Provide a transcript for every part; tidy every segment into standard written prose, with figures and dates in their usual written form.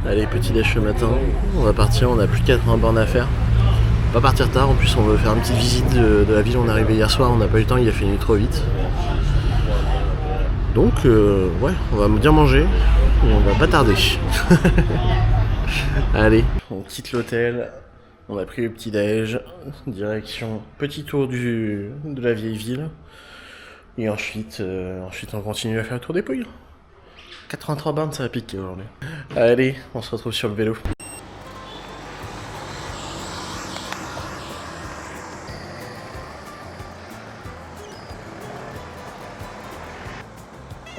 Allez, petit déj le matin, on va partir, on a plus de 80 bornes à faire. On va pas partir tard, en plus on veut faire une petite visite de la ville, on est arrivé hier soir, on n'a pas eu le temps, il a fait nuit trop vite. Donc ouais, on va bien manger et on va pas tarder. Allez, on quitte l'hôtel, on a pris le petit déj, direction petit tour de la vieille ville. Et ensuite on continue à faire le tour des Pouilles. 83 bornes, ça va piquer aujourd'hui. Allez, on se retrouve sur le vélo.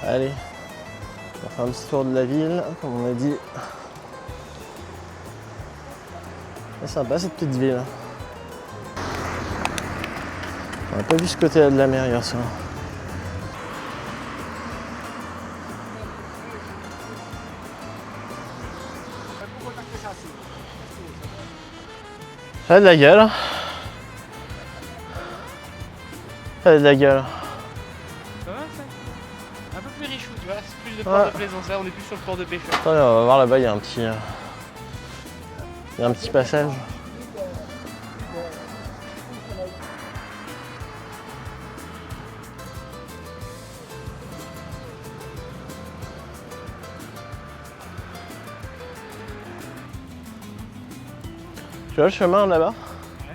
Allez, on va faire un petit tour de la ville, comme on a dit. C'est sympa cette petite ville. On n'a pas vu ce côté-là de la mer hier soir. Ça a de la gueule. Ça a de la gueule. Ça va ça? Un peu plus riche, tu vois, c'est plus de port de plaisance, là on est plus sur le port de pêcheur. Attendez, on va voir là-bas, il y a un petit. Il y a un petit passage. Tu vois le chemin là-bas? Ouais.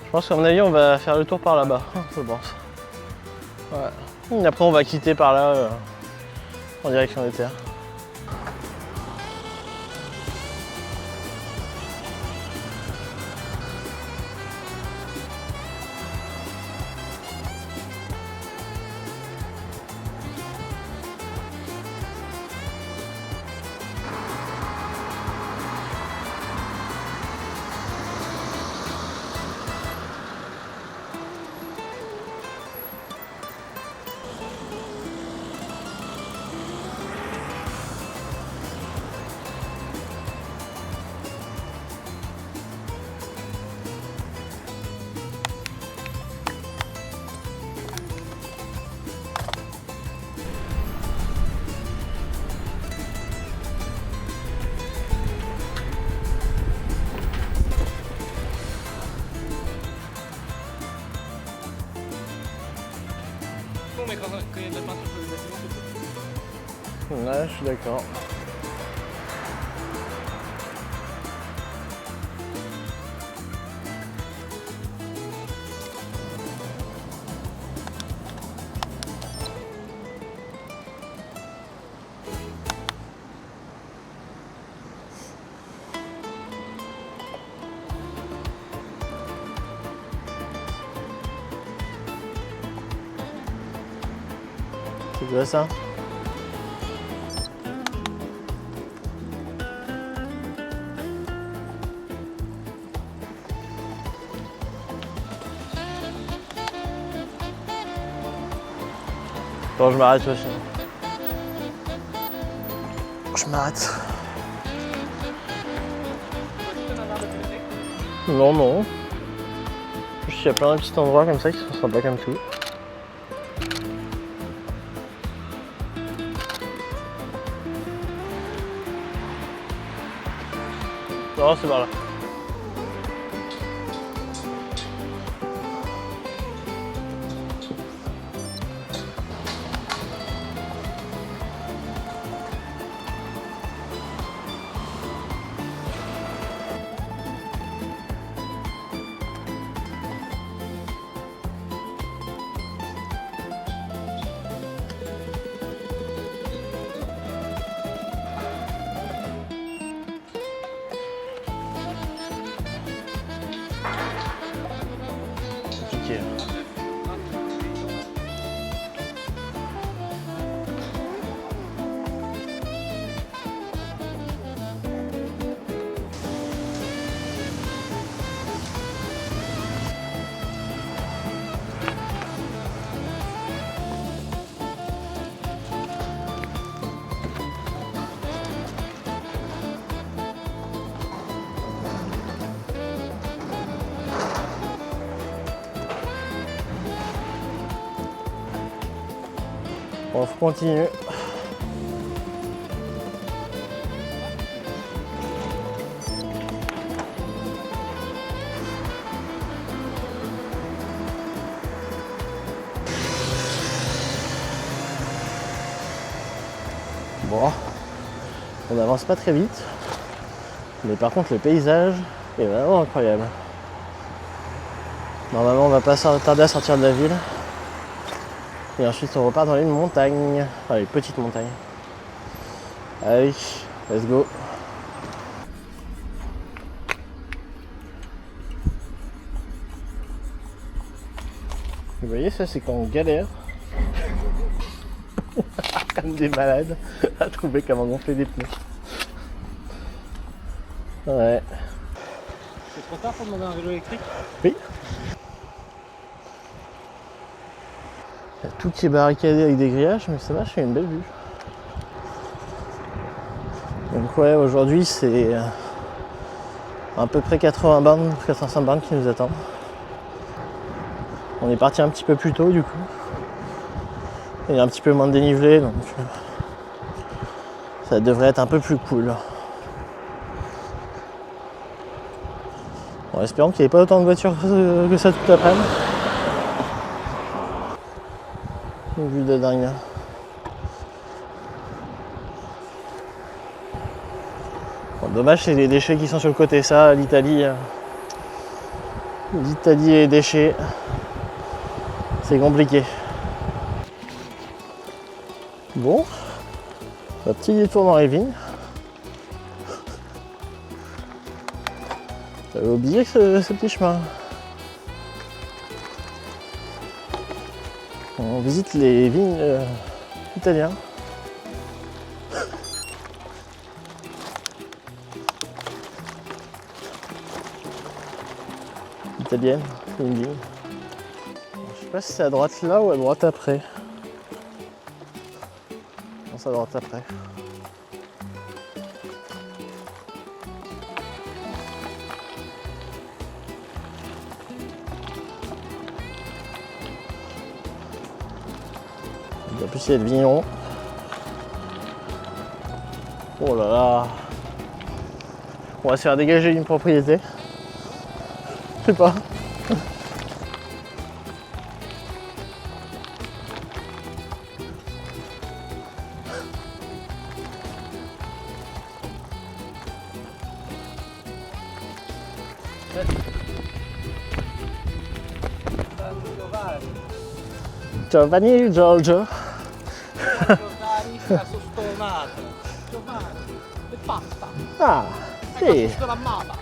Je pense qu'à mon avis on va faire le tour par là-bas, je pense. Ouais. Et après on va quitter par là en direction des terres. Mais quand il y a de la peinture sur les bâtiments, c'est cool. Ouais, je suis d'accord. C'est quoi ça? Attends, je m'arrête aussi. Je m'arrête. Non, non. Juste il y a plein de petits endroits comme ça qui sont sympas comme tout. Non, c'est par là. On continue. Bon, on n'avance pas très vite, mais par contre le paysage est vraiment incroyable. Normalement on va pas tarder à sortir de la ville. Et ensuite on repart dans les montagnes, enfin les petites montagnes. Allez, let's go. Vous voyez, ça c'est quand on galère comme des malades à trouver comment gonfler des pneus. Ouais. C'est trop tard pour demander un vélo électrique? Oui. Il y a tout qui est barricadé avec des grillages, mais ça va, j'ai une belle vue. Donc ouais, aujourd'hui c'est à peu près 80 bornes, 85 bornes qui nous attendent. On est parti un petit peu plus tôt du coup. Il y a un petit peu moins de dénivelé, donc ça devrait être un peu plus cool. Bon, espérons qu'il n'y ait pas autant de voitures que ça toute l'après-midi. Une vue de dingue. Bon, dommage, c'est les déchets qui sont sur le côté. Ça, l'Italie et les déchets, c'est compliqué. Bon, un petit détour dans les vignes. J'avais oublié ce petit chemin. On visite les vignes italiennes. Italienne, c'est une vigne. Je sais pas si c'est à droite là ou à droite après. Non, c'est à droite après. En plus il y a le vigneron. Oh là là. On va se faire dégager une propriété. Je sais pas. Giovanni Giorgio. Giovanni tomato. Giovanni, e pasta. Ah, sì. La mappa.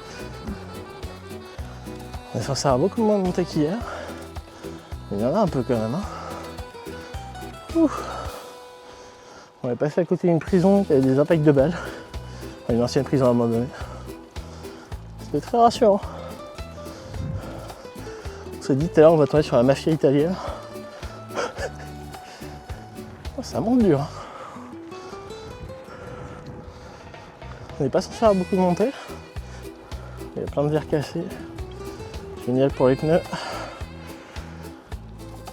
On est censé avoir beaucoup moins de montées qu'hier. Il y en a un peu quand même. Hein. Ouf. On est passé à côté d'une prison qui avait des impacts de balles. Enfin, une ancienne prison à un moment donné. C'était très rassurant. On s'est dit tout à l'heure on va tomber sur la mafia italienne. Oh, ça monte dur. On n'est pas censé avoir beaucoup de montées. Il y a plein de verres cassés. Génial pour les pneus.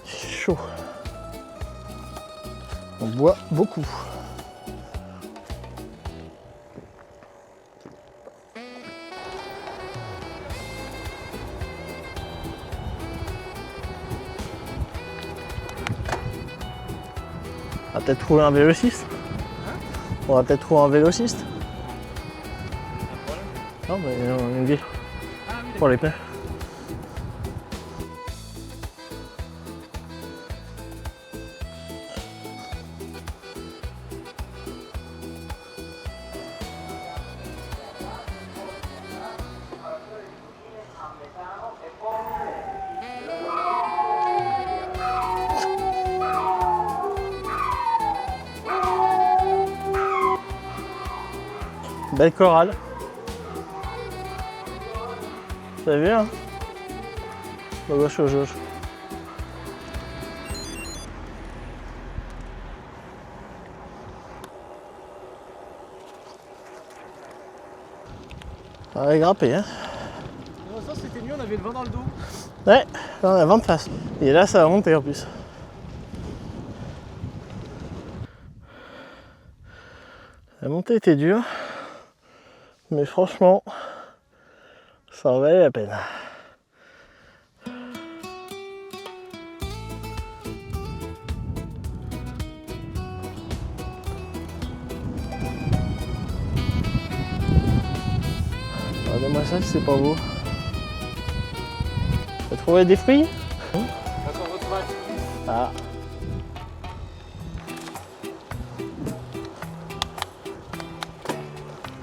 Chaud. On boit beaucoup. On va peut-être trouver un vélociste. On va peut-être trouver un vélociste. Non mais on a une ville pour les pneus. Belle chorale. T'as vu hein? À gauche, à gauche. On va grimper hein. Non, ça c'était mieux, on avait le vent dans le dos. Ouais, là on a vent de face. Et là ça va monter en plus. La montée était dure, mais franchement, ça en valait la peine. Regardez-moi ça si c'est pas beau. T'as trouvé des fruits? Ah.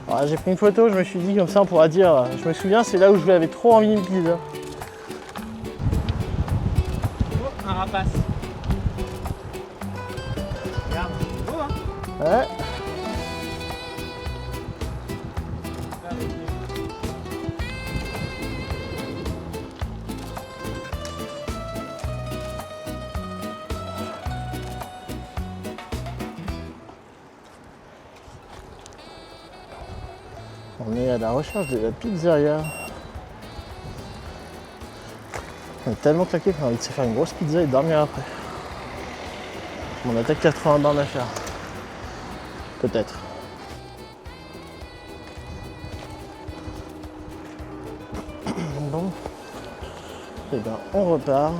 Alors, j'ai pris une photo, je me suis dit comme ça on pourra dire. Je me souviens, c'est là où je avais trop envie d'une pizza. Un rapace. Regarde, c'est beau hein? Ouais. On est à la recherche de la pizzeria. On est tellement claqué qu'on a envie de se faire une grosse pizza et de dormir après. On a peut-être 80 bornes à faire. Peut-être. Bon. Et bien on repart.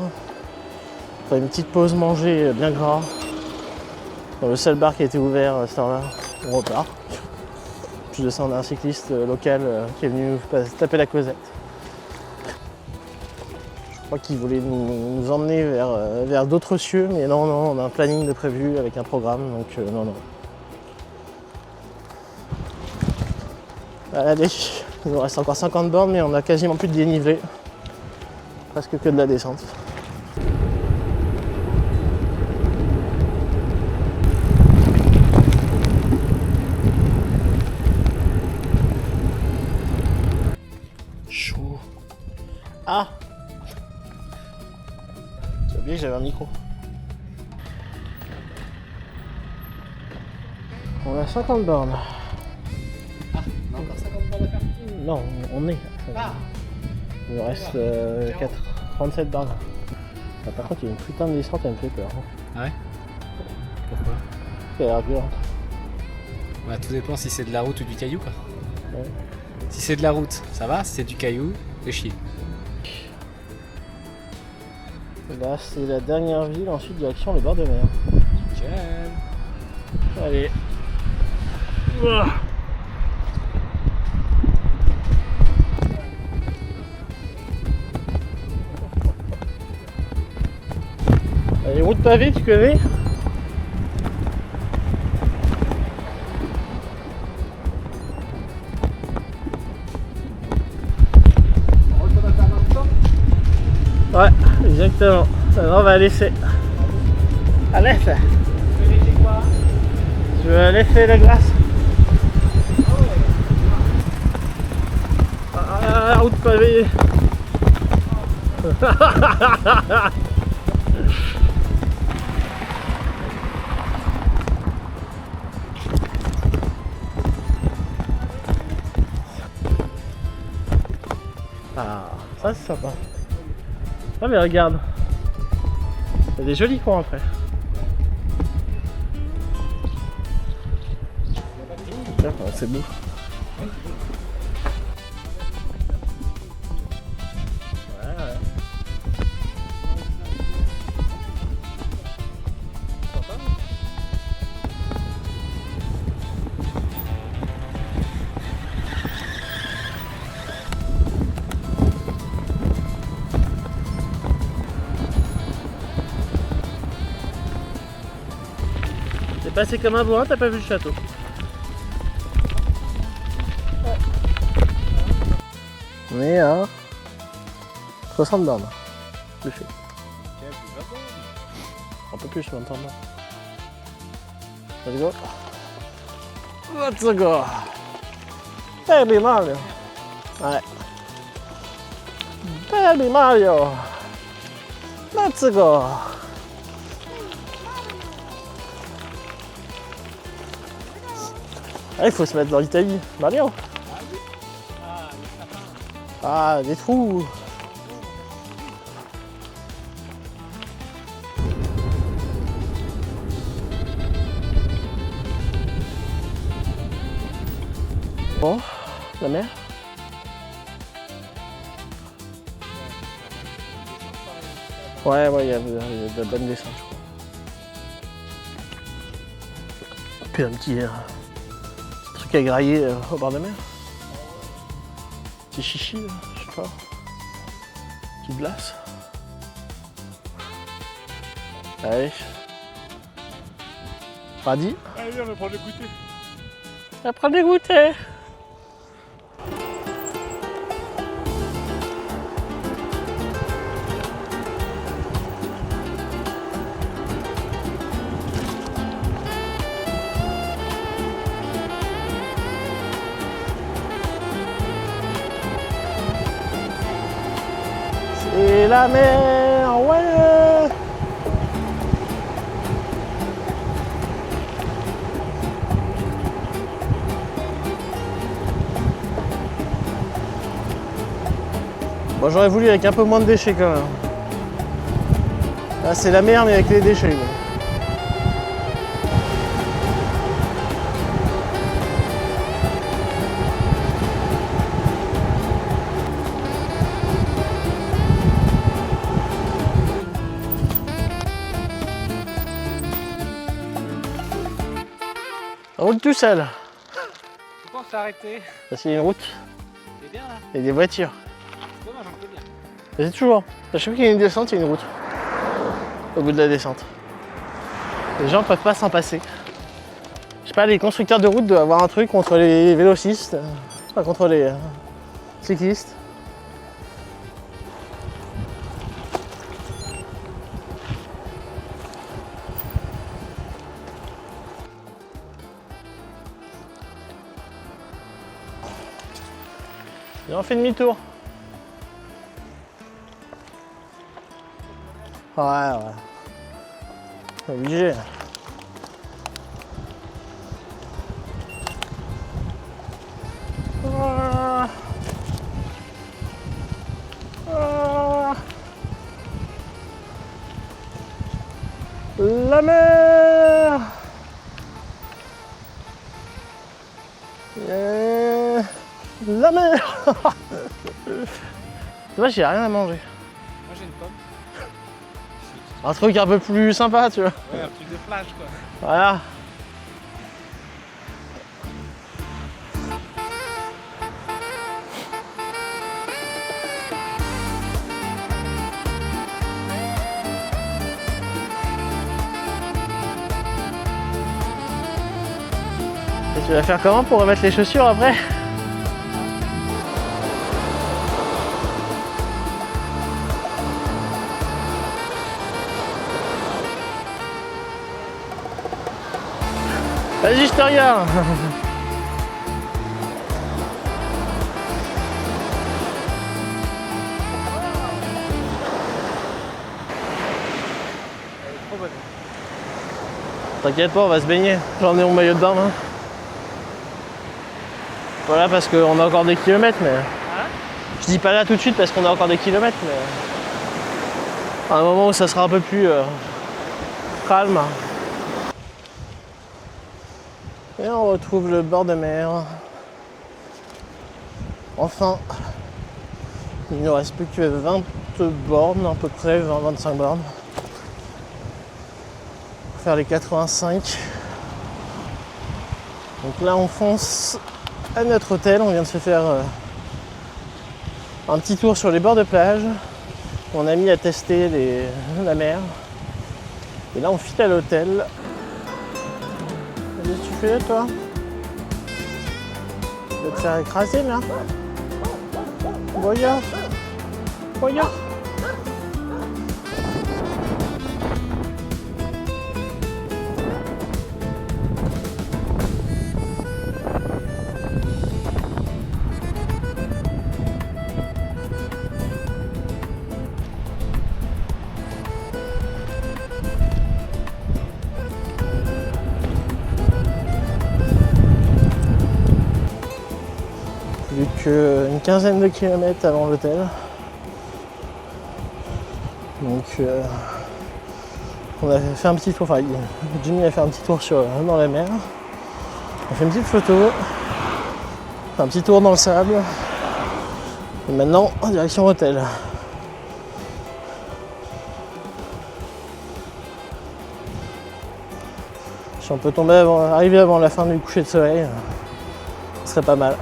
Après une petite pause manger bien gras. Dans le seul bar qui a été ouvert à cette heure-là. On repart. En plus de ça, on a un cycliste local qui est venu nous taper la causette. Je crois qu'il voulait nous emmener vers d'autres cieux, mais non, on a un planning de prévu avec un programme, donc non. Allez, il nous reste encore 50 bornes, mais on a quasiment plus de dénivelé. Presque que de la descente. Chaud. Ah! J'ai oublié que j'avais un micro. On a 50 bornes. Ah, on a encore 50 bornes à faire? Non, on est. Ah! Il nous reste 37 bornes. Ah, par contre, il y a une putain de descente, elle me fait peur. Ah ouais? Pourquoi? Elle a l'air violente. Bah, tout dépend si c'est de la route ou du caillou quoi. Ouais. Si c'est de la route, ça va. Si c'est du caillou, c'est chier. Là, c'est la dernière ville, ensuite direction les bords de mer. Nickel. Allez. Ouah. Les routes pavées, tu connais? Ouais, exactement. Maintenant, on va laisser. Allez, ça. Je vais laisser la glace. Ah, la route pavée. Ah, ça c'est sympa. Ah mais regarde, il y a des jolis coins après. C'est beau. Ouais. Sympa. T'es passé comme un bourrin, t'as pas vu le château. On est à 60 bornes. Je fais. Un peu plus maintenant. Let's go. Let's go. Baby Mario. Ouais. Baby Mario. Let's go. Ah, il faut se mettre dans l'Italie. Mario. Ah, des trous. Bon, la mer. Ouais, il y a de la bonne descente, je crois. Puis un petit truc à grailler au bord de la mer. Petit chichi, là, je sais pas. Petite glace. Allez. Radis. Allez, on va prendre le goûter. On va prendre des goûters. C'est la mer, ouais. Bon, j'aurais voulu avec un peu moins de déchets quand même. Là c'est la mer mais avec les déchets. Bon. Roule tout seul. Pourquoi on s'est arrêté? Parce qu'il y a une route C'est bien là. et des voitures. C'est dommage, on peut bien. Mais c'est toujours. À chaque fois qu'il y a une descente, il y a une route. Au bout de la descente. Les gens peuvent pas s'en passer. Je sais pas, les constructeurs de route doivent avoir un truc contre les vélocistes, pas contre les cyclistes. Et on fait demi-tour. Ouais. Obligé. La mer. La mer. Moi j'ai rien à manger. Moi j'ai une pomme. Un truc un peu plus sympa, tu vois. Ouais, un truc de plage quoi. Voilà. Et tu vas faire comment pour remettre les chaussures après? Vas-y, je te regarde. Trop bonne. T'inquiète pas, on va se baigner. J'en ai mon maillot de bain. Hein. Voilà, parce qu'on a encore des kilomètres, mais... Hein? Je dis pas là tout de suite parce qu'on a encore des kilomètres, mais... À un moment où ça sera un peu plus calme. Et on retrouve le bord de mer. Enfin, il ne reste plus que 20 bornes, à peu près 20-25 bornes. Pour faire les 85. Donc là on fonce à notre hôtel, on vient de se faire un petit tour sur les bords de plage. On a mis à tester la mer. Et là on file à l'hôtel. Qu'est-ce que tu fais toi? Tu vas te faire écraser là? Voyons. Voyons. Plus qu'une quinzaine de kilomètres avant l'hôtel. Donc on a fait un petit tour, enfin Jimmy a fait un petit tour dans la mer. On fait une petite photo. Un petit tour dans le sable. Et maintenant, en direction hôtel. Si on peut arriver avant la fin du coucher de soleil, ce serait pas mal.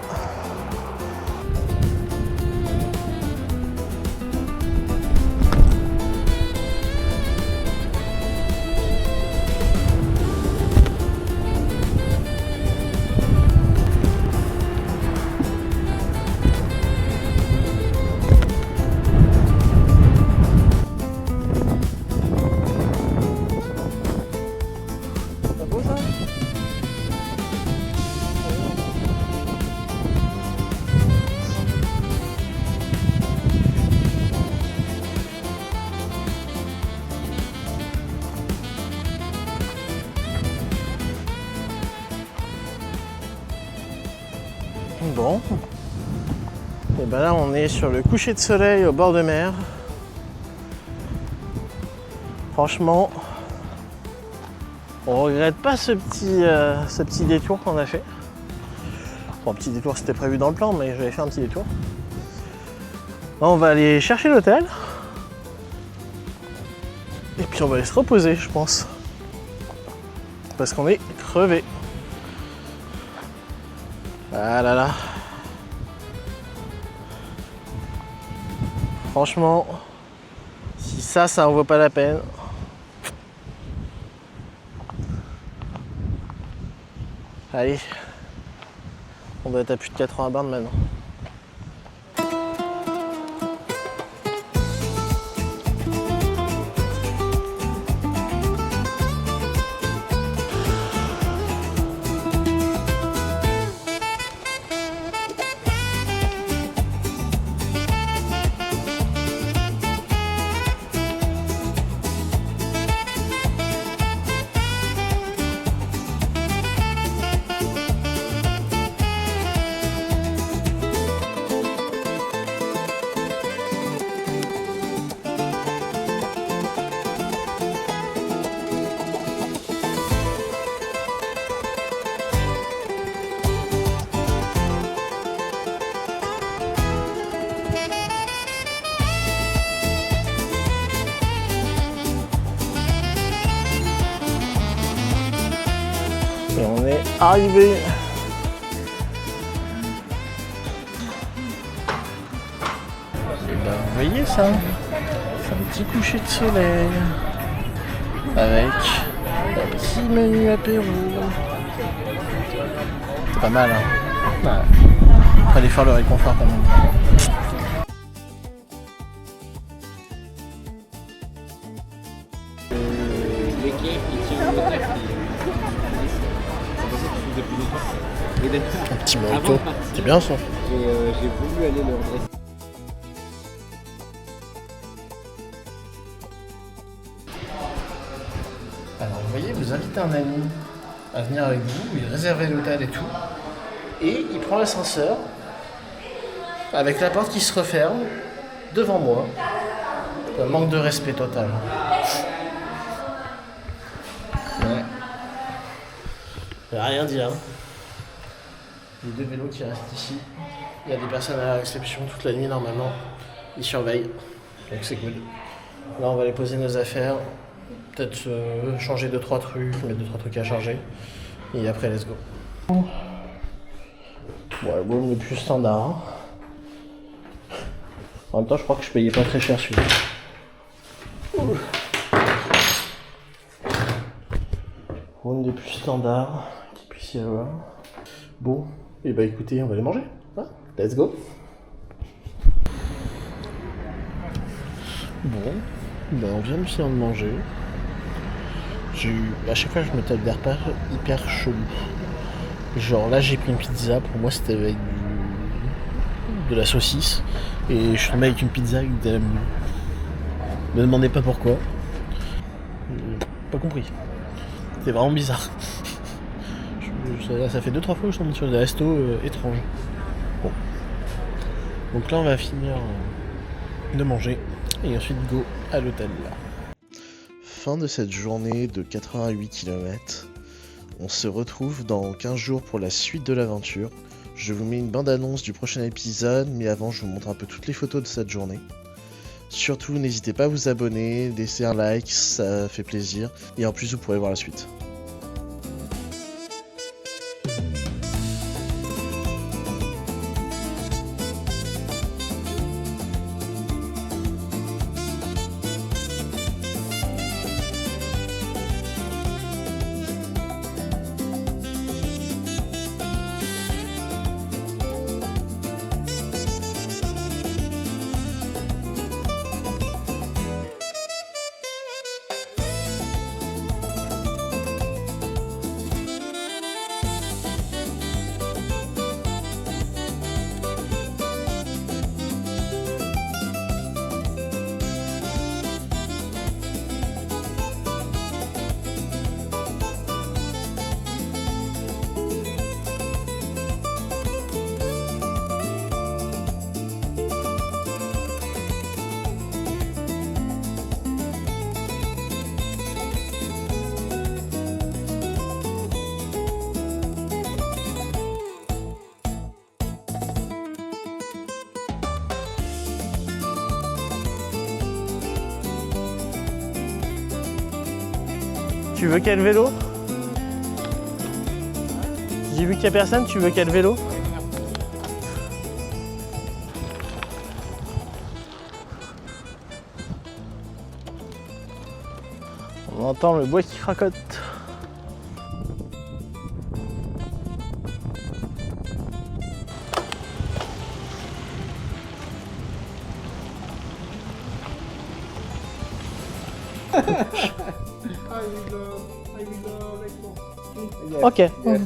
Bon, et ben là on est sur le coucher de soleil au bord de mer. Franchement, on regrette pas ce petit détour qu'on a fait. Bon, petit détour c'était prévu dans le plan, mais j'avais fait un petit détour. Là, on va aller chercher l'hôtel. Et puis on va aller se reposer, je pense. Parce qu'on est crevé. Ah là là. Franchement, si ça en vaut pas la peine. Allez. On doit être à plus de 80 bornes maintenant. Et on est arrivé. Et ben, vous voyez ça, c'est un petit coucher de soleil avec un petit menu apéro. C'est pas mal, hein. Ouais. Fallait faire le réconfort quand même. Un petit manteau, c'est bien ça. J'ai voulu aller leur dresser. Alors vous voyez, vous invitez un ami à venir avec vous, il réserve l'hôtel et tout, et il prend l'ascenseur avec la porte qui se referme devant moi. Un manque de respect total. Ouais. Je vais rien dire. Les deux vélos qui restent ici. Il y a des personnes à la réception toute la nuit normalement. Ils surveillent. Donc c'est cool. Là on va aller poser nos affaires. Peut-être changer 2-3 trucs, mettre 2-3 trucs à charger. Et après let's go. Bon, l'album le plus standard. En même temps je crois que je payais pas très cher celui-là. One des plus standards qu'il puisse y avoir. Bon, et bah écoutez, on va les manger. Hein, let's go. Bon, bah on vient de finir de manger. À chaque fois je me tape des repas hyper chelous. Genre là j'ai pris une pizza, pour moi c'était avec de la saucisse. Et je suis tombé avec une pizza avec de la mouille. Ne me demandez pas pourquoi. Pas compris. C'est vraiment bizarre. Ça fait 2-3 fois que je tombe sur des restos étranges. Bon. Donc là on va finir de manger et ensuite go à l'hôtel là. Fin de cette journée de 88 km. On se retrouve dans 15 jours pour la suite de l'aventure. Je vous mets une bande-annonce du prochain épisode, mais avant je vous montre un peu toutes les photos de cette journée. Surtout, n'hésitez pas à vous abonner, laisser un like, ça fait plaisir. Et en plus, vous pourrez voir la suite. Tu veux quel vélo? J'ai vu qu'il n'y a personne, tu veux quel vélo? On entend le bois qui cracote. Ok. Yes.